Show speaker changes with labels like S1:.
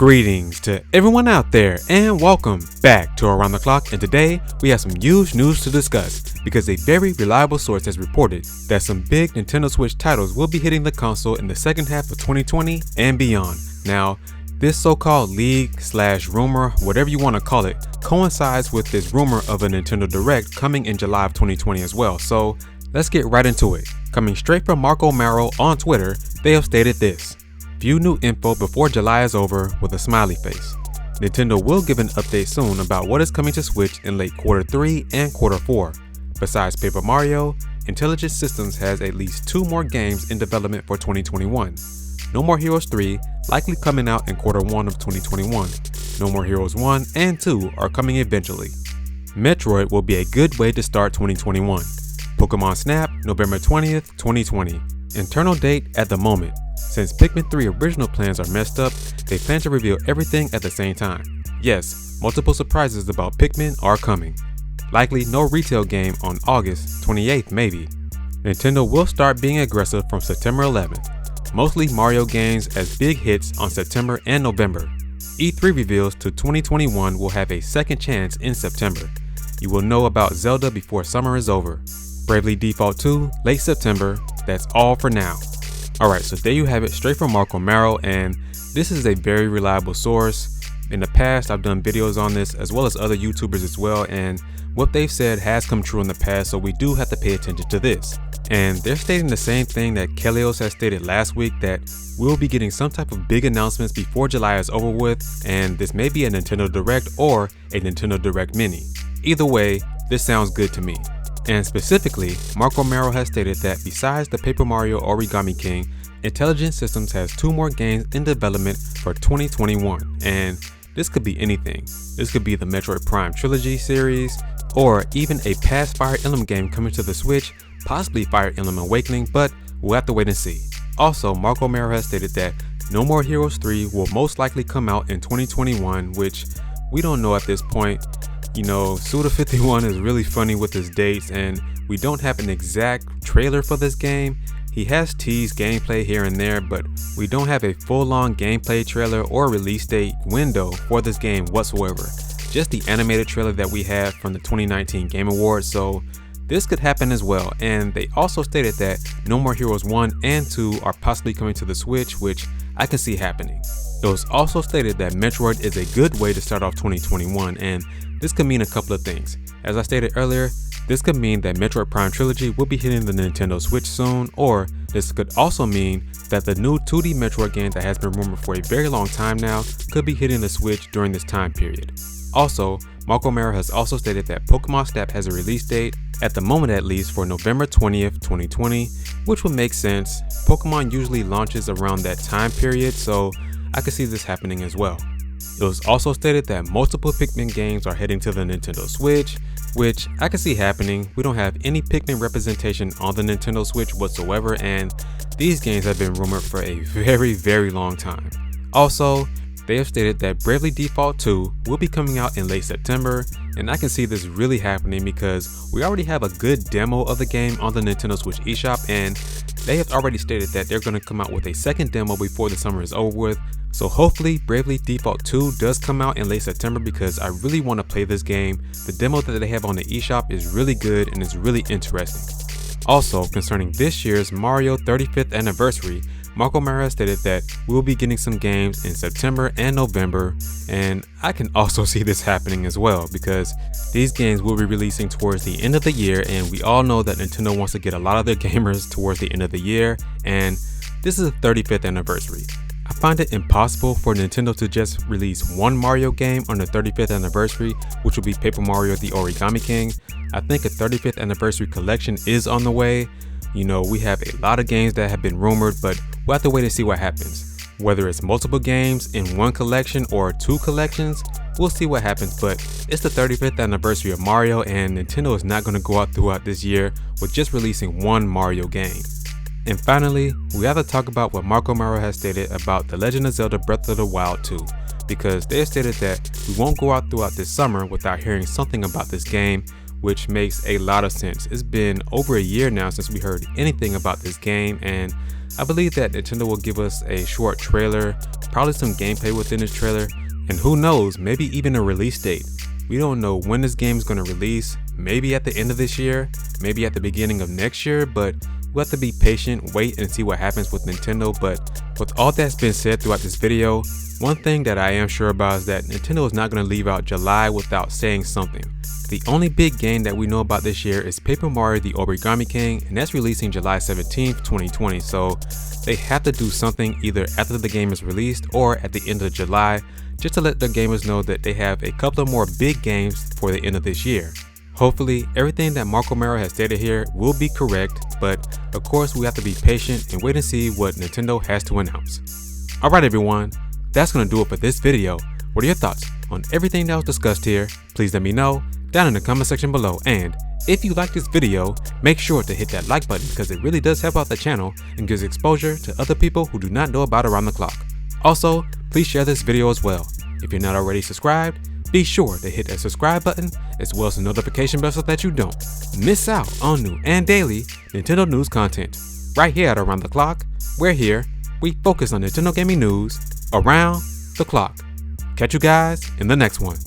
S1: Greetings to everyone out there and welcome back to Around the Clock, and today we have some huge news to discuss because a very reliable source has reported that some big Nintendo Switch titles will be hitting the console in the second half of 2020 and beyond. Now, this so-called leak/rumor, whatever you want to call it, coincides with this rumor of a Nintendo Direct coming in July of 2020 as well. So let's get right into it. Coming straight from Mark O'Maro on Twitter, they have stated this: "View new info before July is over," with a smiley face. Nintendo will give an update soon about what is coming to Switch in late Q3 and Q4. Besides Paper Mario, Intelligent Systems has at least 2 more games in development for 2021. No More Heroes 3 likely coming out in Q1 of 2021. No More Heroes 1 and 2 are coming eventually. Metroid will be a good way to start 2021. Pokemon Snap, November 20th, 2020. Internal date at the moment. Since Pikmin 3 original plans are messed up, they plan to reveal everything at the same time. Yes, multiple surprises about Pikmin are coming. Likely no retail game on August 28th maybe. Nintendo will start being aggressive from September 11th. Mostly Mario games as big hits on September and November. E3 reveals to 2021 will have a second chance in September. You will know about Zelda before summer is over. Bravely Default 2, late September. That's all for now. Alright, so there you have it, straight from Mark O'Maro, and this is a very reliable source. In the past, I've done videos on this as well as other YouTubers as well, and what they've said has come true in the past, so we do have to pay attention to this. And they're stating the same thing that Kelios has stated last week, that we'll be getting some type of big announcements before July is over with, and this may be a Nintendo Direct or a Nintendo Direct Mini. Either way, this sounds good to me. And specifically, Mark O'Maro has stated that besides the Paper Mario Origami King, Intelligent Systems has 2 more games in development for 2021, and this could be anything. This could be the Metroid Prime Trilogy series, or even a past Fire Emblem game coming to the Switch, possibly Fire Emblem Awakening, but we'll have to wait and see. Also, Mark O'Maro has stated that No More Heroes 3 will most likely come out in 2021, which we don't know at this point. You know, Suda51 is really funny with his dates, and we don't have an exact trailer for this game. He has teased gameplay here and there, but we don't have a full-on gameplay trailer or release date window for this game whatsoever. Just the animated trailer that we have from the 2019 Game Awards, so this could happen as well. And they also stated that No More Heroes 1 and 2 are possibly coming to the Switch, which I can see happening. It was also stated that Metroid is a good way to start off 2021, and this could mean a couple of things. As I stated earlier, this could mean that Metroid Prime Trilogy will be hitting the Nintendo Switch soon, or this could also mean that the new 2D Metroid game that has been rumored for a very long time now could be hitting the Switch during this time period. Also, Mark O'Maro has also stated that Pokemon Snap has a release date, at the moment at least, for November 20th, 2020, which would make sense. Pokemon usually launches around that time period, so I could see this happening as well. It was also stated that multiple Pikmin games are heading to the Nintendo Switch, which I can see happening. We don't have any Pikmin representation on the Nintendo Switch whatsoever, and these games have been rumored for a very long time. Also, they have stated that Bravely Default 2 will be coming out in late September, and I can see this really happening because we already have a good demo of the game on the Nintendo Switch eShop, and they have already stated that they're going to come out with a second demo before the summer is over with. So hopefully Bravely Default 2 does come out in late September because I really want to play this game. The demo that they have on the eShop is really good and it's really interesting. Also, concerning this year's Mario 35th anniversary, Mark O'Maro stated that we will be getting some games in September and November, and I can also see this happening as well because these games will be releasing towards the end of the year, and we all know that Nintendo wants to get a lot of their gamers towards the end of the year, and this is the 35th anniversary. I find it impossible for Nintendo to just release one Mario game on the 35th anniversary, which will be Paper Mario the Origami King. I think a 35th anniversary collection is on the way. You know, we have a lot of games that have been rumored, but we'll have to wait and see what happens. Whether it's multiple games in one collection or 2 collections, we'll see what happens, but it's the 35th anniversary of Mario, and Nintendo is not going to go out throughout this year with just releasing one Mario game. And finally, we have to talk about what Mark O'Maro has stated about The Legend of Zelda Breath of the Wild 2, because they have stated that we won't go out throughout this summer without hearing something about this game, which makes a lot of sense. It's been over a year now since we heard anything about this game, and I believe that Nintendo will give us a short trailer, probably some gameplay within this trailer, and who knows, maybe even a release date. We don't know when this game is going to release, maybe at the end of this year, maybe at the beginning of next year, but we'll have to be patient, wait and see what happens with Nintendo. But with all that's been said throughout this video, one thing that I am sure about is that Nintendo is not going to leave out July without saying something. The only big game that we know about this year is Paper Mario The Origami King, and that's releasing July 17th, 2020, so they have to do something either after the game is released or at the end of July, just to let the gamers know that they have a couple of more big games for the end of this year. Hopefully, everything that Mark Romero has stated here will be correct, but of course we have to be patient and wait and see what Nintendo has to announce. Alright everyone, that's going to do it for this video. What are your thoughts on everything that was discussed here? Please let me know down in the comment section below, and if you like this video, make sure to hit that like button because it really does help out the channel and gives exposure to other people who do not know about Around the Clock. Also, please share this video as well. If you're not already subscribed, be sure to hit that subscribe button as well as the notification bell so that you don't miss out on new and daily Nintendo news content. Right here at Around the Clock, we're here, we focus on Nintendo gaming news around the clock. Catch you guys in the next one.